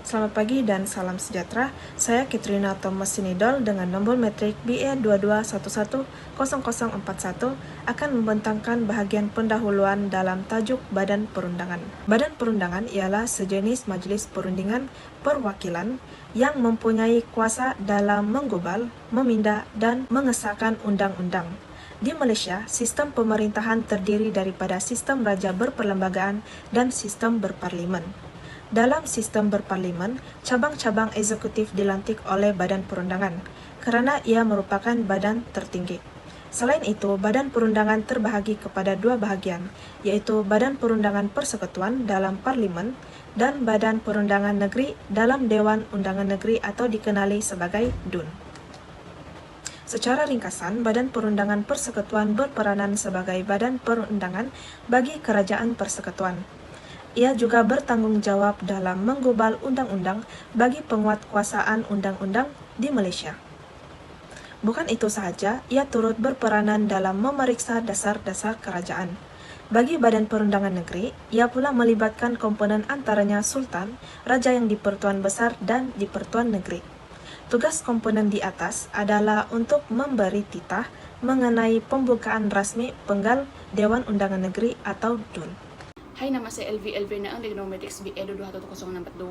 Selamat pagi dan salam sejahtera. Saya Katrina Thomas Sinidol dengan nombor metrik BE22110041 akan membentangkan bahagian pendahuluan dalam tajuk Badan Perundangan. Badan Perundangan ialah sejenis majlis perundingan perwakilan yang mempunyai kuasa dalam menggubal, meminda dan mengesahkan undang-undang. Di Malaysia, sistem pemerintahan terdiri daripada sistem raja berperlembagaan dan sistem berparlimen. Dalam sistem berparlimen, cabang-cabang eksekutif dilantik oleh Badan Perundangan kerana ia merupakan badan tertinggi. Selain itu, Badan Perundangan terbahagi kepada dua bahagian, iaitu Badan Perundangan Persekutuan dalam Parlimen dan Badan Perundangan Negeri dalam Dewan Undangan Negeri atau dikenali sebagai DUN. Secara ringkasan, Badan Perundangan Persekutuan berperanan sebagai badan perundangan bagi Kerajaan Persekutuan. Ia juga bertanggungjawab dalam menggubal undang-undang bagi penguatkuasaan undang-undang di Malaysia. Bukan itu sahaja, ia turut berperanan dalam memeriksa dasar-dasar kerajaan. Bagi Badan Perundangan Negeri, ia pula melibatkan komponen antaranya Sultan, Raja yang di-Pertuan Besar dan di-Pertuan Negeri. Tugas komponen di atas adalah untuk memberi titah mengenai pembukaan rasmi penggal Dewan Undangan Negeri atau DUN. Hai, nama saya Elvi Elvina dari nomor metrik BE221042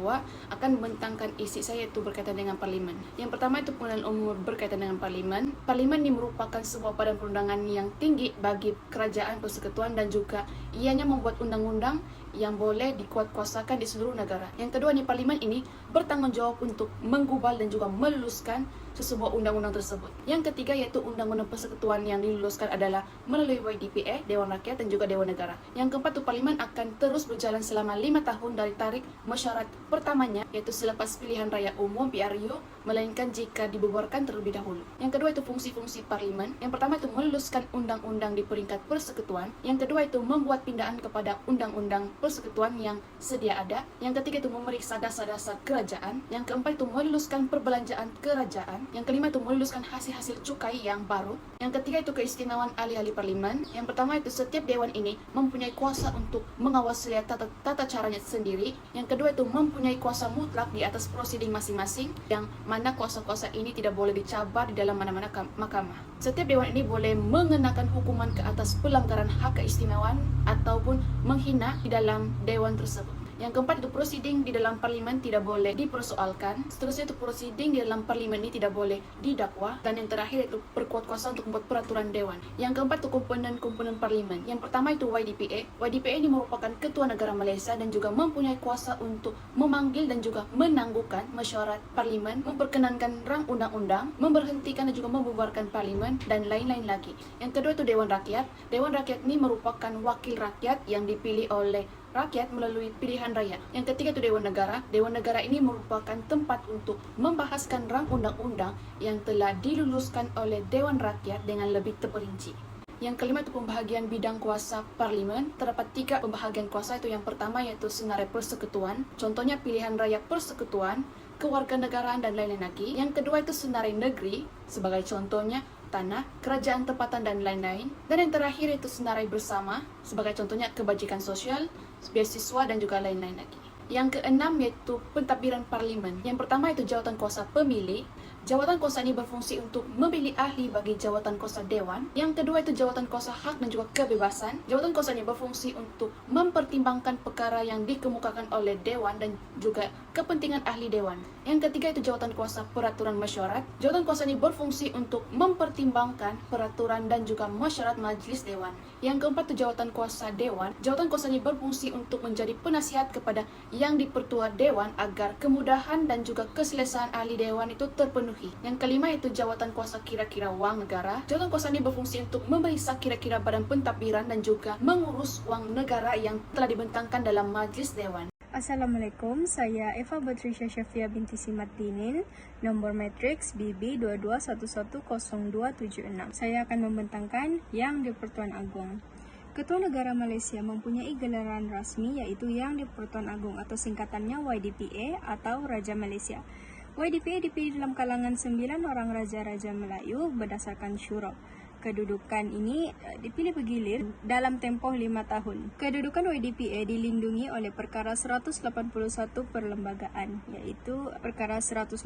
akan membentangkan isi saya itu berkaitan dengan Parlimen. Yang pertama itu penggunaan umum berkaitan dengan Parlimen. Parlimen ini merupakan sebuah badan perundangan yang tinggi bagi kerajaan persekutuan dan juga ianya membuat undang-undang yang boleh dikuatkuasakan di seluruh negara. Yang kedua, Parlimen ini bertanggung jawab untuk menggubal dan juga meluluskan sebuah undang-undang tersebut. Yang ketiga yaitu undang-undang persekutuan yang diluluskan adalah melalui YDPA, Dewan Rakyat dan juga Dewan Negara. Yang keempat, Parlimen akan terus berjalan selama 5 tahun dari tarikh mesyuarat pertamanya, yaitu selepas pilihan raya umum PRU, melainkan jika dibubarkan terlebih dahulu. Yang kedua itu fungsi-fungsi Parlimen. Yang pertama itu meluluskan undang-undang di peringkat persekutuan. Yang kedua itu membuat pindaan kepada undang-undang persekutuan yang sedia ada. Yang ketiga itu memeriksa dasar-dasar kerajaan. Yang keempat itu meluluskan perbelanjaan kerajaan. Yang kelima itu meluluskan hasil-hasil cukai yang baru. Yang ketiga itu keistimewaan ahli-ahli Parlimen. Yang pertama itu setiap dewan ini mempunyai kuasa untuk mengawasi tata caranya sendiri. Yang kedua itu mempunyai kuasa mutlak di atas prosiding masing-masing, yang mana kuasa-kuasa ini tidak boleh dicabar di dalam mana-mana mahkamah. Setiap dewan ini boleh mengenakan hukuman ke atas pelanggaran hak keistimewaan ataupun menghina di dalam dewan tersebut. Yang keempat itu prosiding di dalam Parlimen tidak boleh dipersoalkan. Seterusnya itu prosiding di dalam Parlimen ini tidak boleh didakwa. Dan yang terakhir itu berkuat kuasa untuk membuat peraturan dewan. Yang keempat itu komponen-komponen Parlimen. Yang pertama itu YDPA. YDPA ini merupakan Ketua Negara Malaysia dan juga mempunyai kuasa untuk memanggil dan juga menangguhkan mesyuarat Parlimen, memperkenankan rang undang-undang, memberhentikan dan juga membubarkan Parlimen, dan lain-lain lagi. Yang kedua itu Dewan Rakyat. Dewan Rakyat ini merupakan wakil rakyat yang dipilih oleh rakyat melalui pilihan raya. Yang ketiga itu Dewan Negara. Dewan Negara ini merupakan tempat untuk membahaskan rang undang-undang yang telah diluluskan oleh Dewan Rakyat dengan lebih terperinci. Yang kelima itu pembahagian bidang kuasa Parlimen. Terdapat 3 pembahagian kuasa itu. Yang pertama yaitu senarai persekutuan, contohnya pilihan raya persekutuan, kewarganegaraan dan lain-lain lagi. Yang kedua itu senarai negeri, sebagai contohnya tanah, kerajaan tempatan dan lain-lain. Dan yang terakhir itu senarai bersama, sebagai contohnya kebajikan sosial, beasiswa dan juga lain-lain lagi. Yang keenam yaitu pentadbiran Parlimen. Yang pertama itu jawatan kuasa pemilih. Jawatan kuasa ini berfungsi untuk memilih ahli bagi jawatan kuasa dewan. Yang kedua itu jawatan kuasa hak dan juga kebebasan. Jawatan kuasa ini berfungsi untuk mempertimbangkan perkara yang dikemukakan oleh dewan dan juga kepentingan ahli dewan. Yang ketiga itu jawatan kuasa peraturan mesyuarat. Jawatan kuasa ini berfungsi untuk mempertimbangkan peraturan dan juga mesyuarat majlis dewan. Yang keempat itu jawatan kuasa dewan. Jawatan kuasa ini berfungsi untuk menjadi penasihat kepada yang dipertua dewan agar kemudahan dan juga keselesaan ahli dewan itu terpenuhi. Yang kelima itu jawatan kuasa kira-kira wang negara. Jawatan kuasa ini berfungsi untuk memeriksa kira-kira badan pentadbiran dan juga mengurus wang negara yang telah dibentangkan dalam majlis dewan. Assalamualaikum, saya Eva Patricia Syafia binti Simat Dinin, nombor matriks BB22110276. Saya akan membentangkan Yang di-Pertuan Agong. Ketua Negara Malaysia mempunyai gelaran rasmi yaitu Yang di-Pertuan Agong atau singkatannya YDPA atau Raja Malaysia. YDPA dipilih dalam kalangan 9 orang raja-raja Melayu berdasarkan syurah. Kedudukan ini dipilih bergilir dalam tempoh 5 tahun. Kedudukan YDPA dilindungi oleh Perkara 181 Perlembagaan, iaitu Perkara 181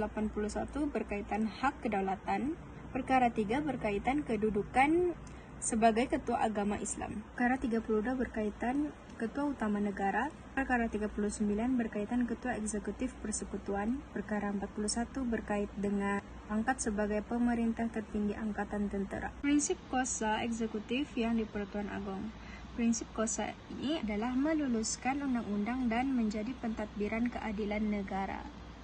berkaitan hak kedaulatan, Perkara 3 berkaitan kedudukan sebagai Ketua Agama Islam, Perkara 32 berkaitan Ketua Utama Negara, Perkara 39 berkaitan Ketua Eksekutif Persekutuan, Perkara 41 berkait dengan pangkat sebagai pemerintah tertinggi Angkatan Tentera. Prinsip kuasa eksekutif yang di Pertuan Agong. Prinsip kuasa ini adalah meluluskan undang-undang dan menjadi pentadbiran keadilan negara.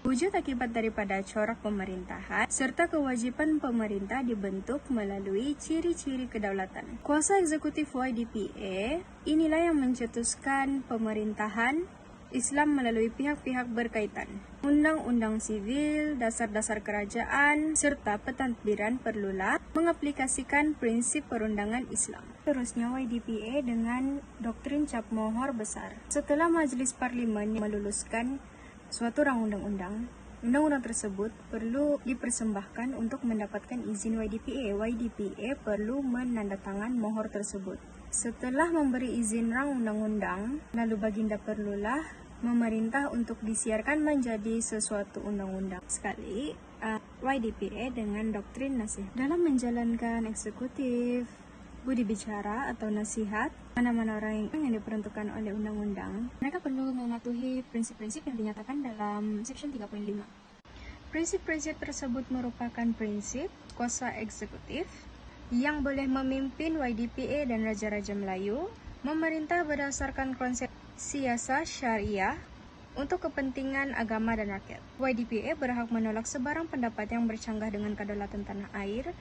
Wujud akibat daripada corak pemerintahan serta kewajiban pemerintah dibentuk melalui ciri-ciri kedaulatan. Kuasa eksekutif YDPA inilah yang mencetuskan pemerintahan Islam melalui pihak-pihak berkaitan. Undang-undang sivil, dasar-dasar kerajaan, serta pentadbiran perlulah mengaplikasikan prinsip perundangan Islam. Terusnya YDPA dengan doktrin cap mohor besar. Setelah Majlis Parlimen meluluskan suatu rang undang-undang, undang-undang tersebut perlu dipersembahkan untuk mendapatkan izin YDPA. YDPA perlu menandatangan mohor tersebut. Setelah memberi izin rang undang-undang, lalu baginda perlulah memerintah untuk disiarkan menjadi sesuatu undang-undang. Sekali, YDPA dengan doktrin nasihat. Dalam menjalankan eksekutif, budi bicara atau nasihat, mana-mana orang yang diperuntukkan oleh undang-undang, mereka perlu mematuhi prinsip-prinsip yang dinyatakan dalam Section 3.5. Prinsip-prinsip tersebut merupakan prinsip kuasa eksekutif yang boleh memimpin YDPA dan Raja-Raja Melayu memerintah berdasarkan konsep siasat syariah untuk kepentingan agama dan rakyat. YDPA berhak menolak sebarang pendapat yang bercanggah dengan kedaulatan tanah air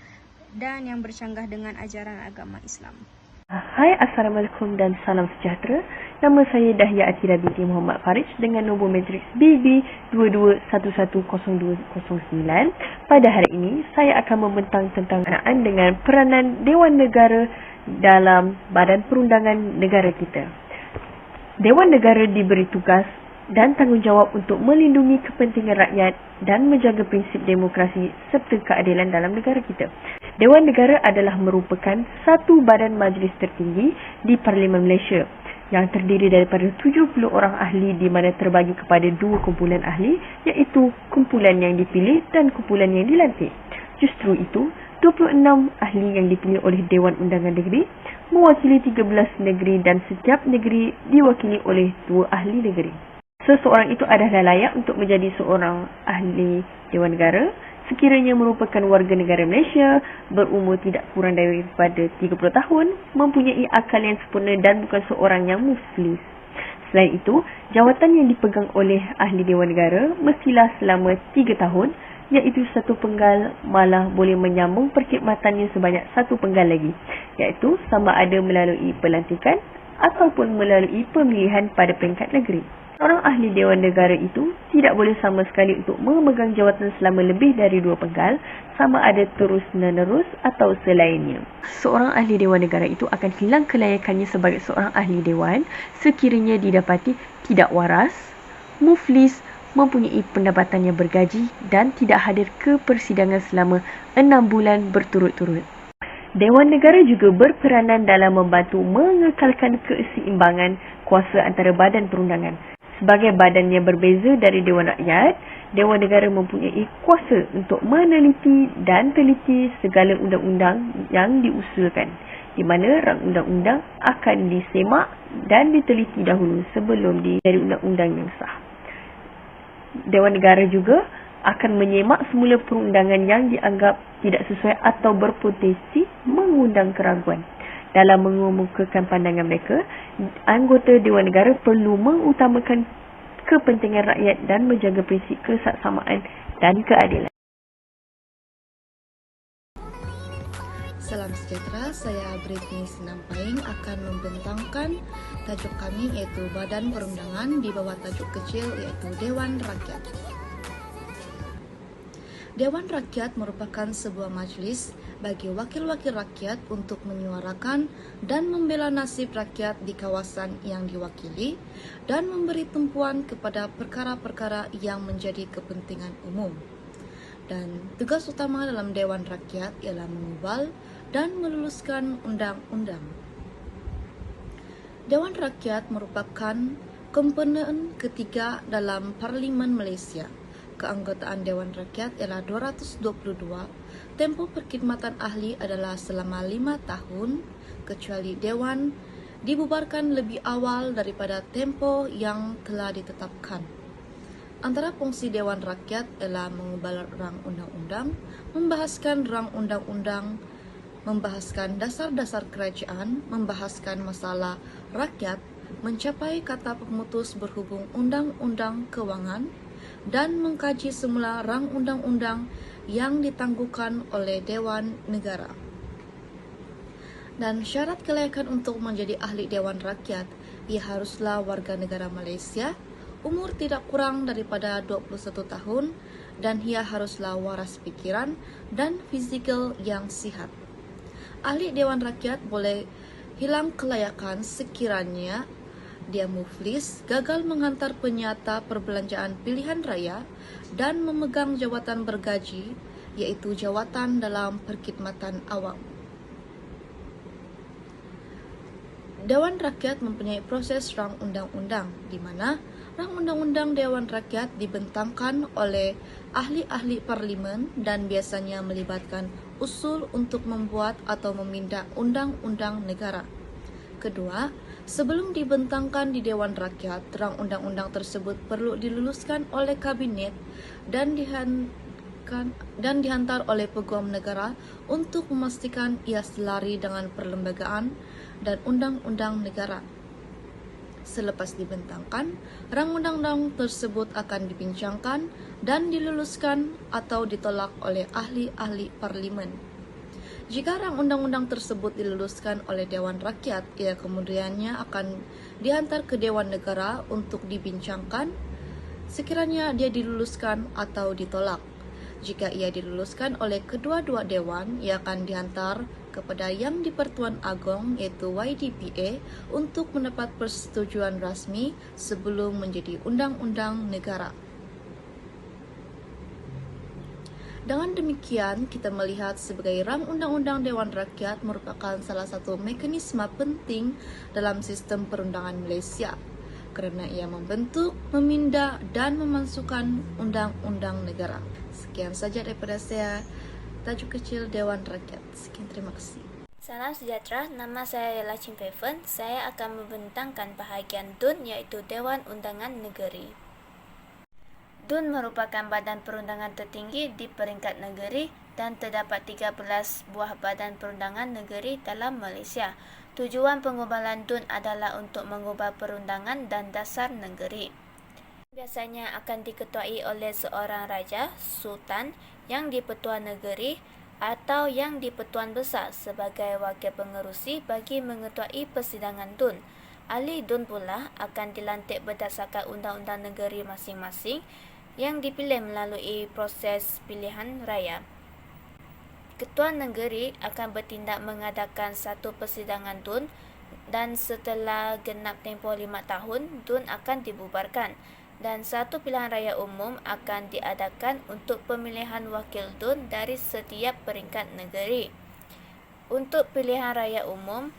dan yang bercanggah dengan ajaran agama Islam. Hai, Assalamualaikum dan salam sejahtera. Nama saya Dahya Atira binti Muhammad Farij dengan nombor matriks BB22110209. Pada hari ini, saya akan membentang tentang berkenaan dengan peranan Dewan Negara dalam Badan Perundangan Negara kita. Dewan Negara diberi tugas dan tanggungjawab untuk melindungi kepentingan rakyat dan menjaga prinsip demokrasi serta keadilan dalam negara kita. Dewan Negara adalah merupakan satu badan majlis tertinggi di Parlimen Malaysia yang terdiri daripada 70 orang ahli di mana terbagi kepada dua kumpulan ahli, iaitu kumpulan yang dipilih dan kumpulan yang dilantik. Justru itu, 26 ahli yang dipilih oleh Dewan Undangan Negeri mewakili 13 negeri dan setiap negeri diwakili oleh 2 ahli negeri. Seseorang itu adalah layak untuk menjadi seorang ahli Dewan Negara sekiranya merupakan warga negara Malaysia, berumur tidak kurang daripada 30 tahun, mempunyai akal yang sempurna dan bukan seorang yang muflis. Selain itu, jawatan yang dipegang oleh ahli Dewan Negara mestilah selama 3 tahun, iaitu 1 penggal, malah boleh menyambung perkhidmatannya sebanyak 1 penggal lagi, iaitu sama ada melalui pelantikan ataupun melalui pemilihan pada peringkat negeri. Seorang ahli Dewan Negara itu tidak boleh sama sekali untuk memegang jawatan selama lebih dari 2 penggal, sama ada terus-menerus atau selainnya. Seorang ahli Dewan Negara itu akan hilang kelayakannya sebagai seorang ahli Dewan sekiranya didapati tidak waras, muflis, mempunyai pendapatan yang bergaji dan tidak hadir ke persidangan selama 6 bulan berturut-turut. Dewan Negara juga berperanan dalam membantu mengekalkan keseimbangan kuasa antara badan perundangan. Sebagai badan yang berbeza dari Dewan Rakyat, Dewan Negara mempunyai kuasa untuk meneliti dan teliti segala undang-undang yang diusulkan, di mana rang undang-undang akan disemak dan diteliti dahulu sebelum dari undang-undang yang sah. Dewan Negara juga akan menyemak semula perundangan yang dianggap tidak sesuai atau berpotensi mengundang keraguan. Dalam mengemukakan pandangan mereka, anggota Dewan Negara perlu mengutamakan kepentingan rakyat dan menjaga prinsip kesaksamaan dan keadilan. Salam sejahtera, saya Britney Senampaing akan membentangkan tajuk kami iaitu Badan Perundangan di bawah tajuk kecil iaitu Dewan Rakyat. Dewan Rakyat merupakan sebuah majlis bagi wakil-wakil rakyat untuk menyuarakan dan membela nasib rakyat di kawasan yang diwakili dan memberi tumpuan kepada perkara-perkara yang menjadi kepentingan umum. Dan tugas utama dalam Dewan Rakyat ialah mengubal dan meluluskan undang-undang. Dewan Rakyat merupakan komponen ketiga dalam Parlimen Malaysia. Keanggotaan Dewan Rakyat ialah 222. Tempoh perkhidmatan ahli adalah selama 5 tahun, kecuali Dewan dibubarkan lebih awal daripada tempoh yang telah ditetapkan. Antara fungsi Dewan Rakyat ialah mengubah rang undang-undang, membahaskan rang undang-undang, membahaskan dasar-dasar kerajaan, membahaskan masalah rakyat, mencapai kata pemutus berhubung undang-undang kewangan, dan mengkaji semula rang undang-undang yang ditangguhkan oleh Dewan Negara. Dan syarat kelayakan untuk menjadi ahli Dewan Rakyat, ia haruslah warga negara Malaysia, umur tidak kurang daripada 21 tahun, dan ia haruslah waras pikiran dan fizikal yang sihat. Ahli Dewan Rakyat boleh hilang kelayakan sekiranya dia muflis, gagal menghantar penyata perbelanjaan pilihan raya, dan memegang jawatan bergaji, iaitu jawatan dalam perkhidmatan awam. Dewan Rakyat mempunyai proses rang undang-undang, di mana rang undang-undang Dewan Rakyat dibentangkan oleh ahli-ahli parlimen dan biasanya melibatkan usul untuk membuat atau memindah undang-undang negara. Kedua, sebelum dibentangkan di Dewan Rakyat, rang undang-undang tersebut perlu diluluskan oleh Kabinet dan dihantar oleh Peguam Negara untuk memastikan ia selari dengan perlembagaan dan undang-undang negara. Selepas dibentangkan, rang undang-undang tersebut akan dibincangkan dan diluluskan atau ditolak oleh ahli-ahli parlimen. Jika rang undang-undang tersebut diluluskan oleh Dewan Rakyat, ia kemudiannya akan dihantar ke Dewan Negara untuk dibincangkan sekiranya dia diluluskan atau ditolak. Jika ia diluluskan oleh kedua-dua dewan, ia akan dihantar kepada Yang di-Pertuan Agong iaitu YDPA untuk mendapat persetujuan rasmi sebelum menjadi undang-undang negara. Dengan demikian, kita melihat sebagai rang undang-undang Dewan Rakyat merupakan salah satu mekanisme penting dalam sistem perundangan Malaysia kerana ia membentuk, memindah dan memasukkan undang-undang negara. Sekian saja daripada saya, Tajuk Kecil Dewan Rakyat. Sekian, terima kasih. Salam sejahtera, nama saya ialah Chin Pei Fen. Saya akan membentangkan bahagian DUN iaitu Dewan Undangan Negeri. DUN merupakan badan perundangan tertinggi di peringkat negeri dan terdapat 13 buah badan perundangan negeri dalam Malaysia. Tujuan pengubahan DUN adalah untuk mengubah perundangan dan dasar negeri. Biasanya akan diketuai oleh seorang raja, sultan, yang di-Pertuan Negeri atau yang di-Pertuan Besar sebagai wakil pengerusi bagi mengetuai persidangan DUN. Ahli DUN pula akan dilantik berdasarkan undang-undang negeri masing-masing yang dipilih melalui proses pilihan raya. Ketua negeri akan bertindak mengadakan satu persidangan DUN dan setelah genap tempoh 5 tahun, DUN akan dibubarkan dan satu pilihan raya umum akan diadakan untuk pemilihan wakil DUN dari setiap peringkat negeri. Untuk pilihan raya umum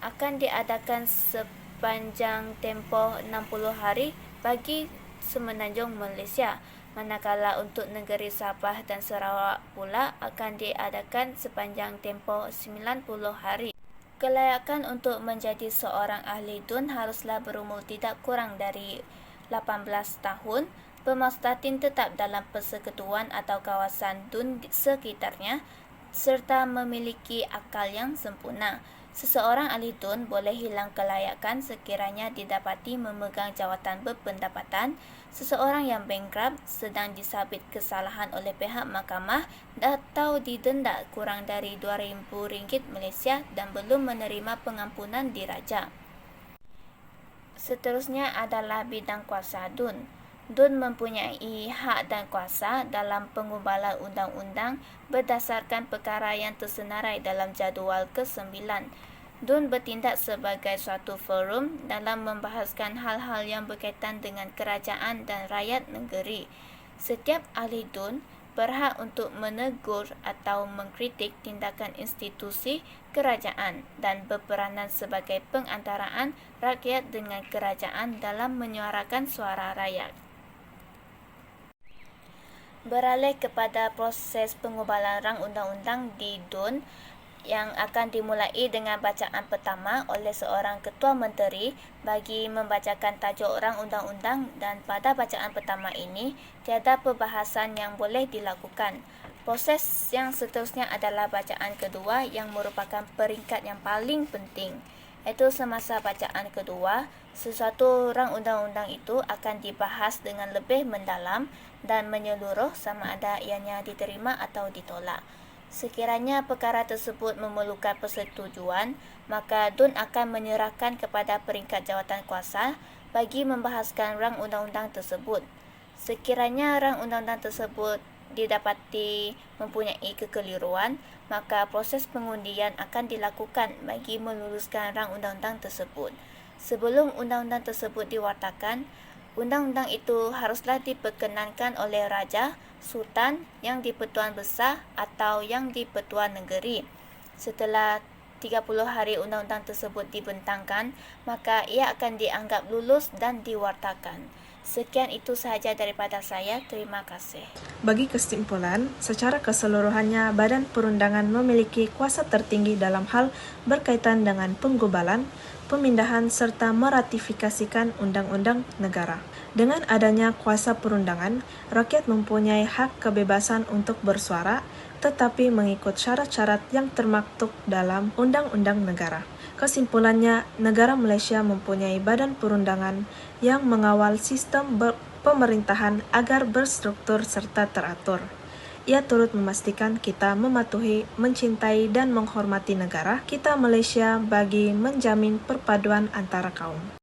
akan diadakan sepanjang tempoh 60 hari bagi Semenanjung Malaysia, manakala untuk negeri Sabah dan Sarawak pula akan diadakan sepanjang tempoh 90 hari. Kelayakan untuk menjadi seorang ahli DUN haruslah berumur tidak kurang dari 18 tahun, bermustatin tetap dalam persekutuan atau kawasan DUN sekitarnya, serta memiliki akal yang sempurna. Seseorang ahli DUN boleh hilang kelayakan sekiranya didapati memegang jawatan berpendapatan, seseorang yang bankrupt, sedang disabit kesalahan oleh pihak mahkamah atau didenda kurang dari RM2,000 Malaysia dan belum menerima pengampunan diraja. Seterusnya adalah bidang kuasa DUN. DUN mempunyai hak dan kuasa dalam pengubahan undang-undang berdasarkan perkara yang tersenarai dalam jadual ke-9. DUN bertindak sebagai suatu forum dalam membahaskan hal-hal yang berkaitan dengan kerajaan dan rakyat negeri. Setiap ahli DUN berhak untuk menegur atau mengkritik tindakan institusi kerajaan dan berperanan sebagai pengantaraan rakyat dengan kerajaan dalam menyuarakan suara rakyat. Beralih kepada proses pengubalan rang undang-undang di DUN yang akan dimulai dengan bacaan pertama oleh seorang ketua menteri bagi membacakan tajuk rang undang-undang, dan pada bacaan pertama ini tiada perbahasan yang boleh dilakukan. Proses yang seterusnya adalah bacaan kedua yang merupakan peringkat yang paling penting. Iaitu semasa bacaan kedua, sesuatu rang undang-undang itu akan dibahas dengan lebih mendalam dan menyeluruh sama ada ianya diterima atau ditolak. Sekiranya perkara tersebut memerlukan persetujuan, maka DUN akan menyerahkan kepada peringkat jawatan kuasa bagi membahaskan rang undang-undang tersebut. Sekiranya rang undang-undang tersebut didapati mempunyai kekeliruan, maka proses pengundian akan dilakukan bagi meluluskan rang undang-undang tersebut. Sebelum undang-undang tersebut diwartakan, undang-undang itu haruslah diperkenankan oleh Raja, Sultan, Yang di-Pertuan Besar atau Yang di-Pertuan Negeri. Setelah 30 hari undang-undang tersebut dibentangkan, maka ia akan dianggap lulus dan diwartakan. Sekian itu sahaja daripada saya. Terima kasih. Bagi kesimpulan, secara keseluruhannya Badan Perundangan memiliki kuasa tertinggi dalam hal berkaitan dengan penggubalan, pemindahan serta meratifikasikan undang-undang negara. Dengan adanya kuasa perundangan, rakyat mempunyai hak kebebasan untuk bersuara, tetapi mengikut syarat-syarat yang termaktub dalam undang-undang negara. Kesimpulannya, negara Malaysia mempunyai badan perundangan yang mengawal sistem pemerintahan agar berstruktur serta teratur. Ia turut memastikan kita mematuhi, mencintai dan menghormati negara kita Malaysia bagi menjamin perpaduan antara kaum.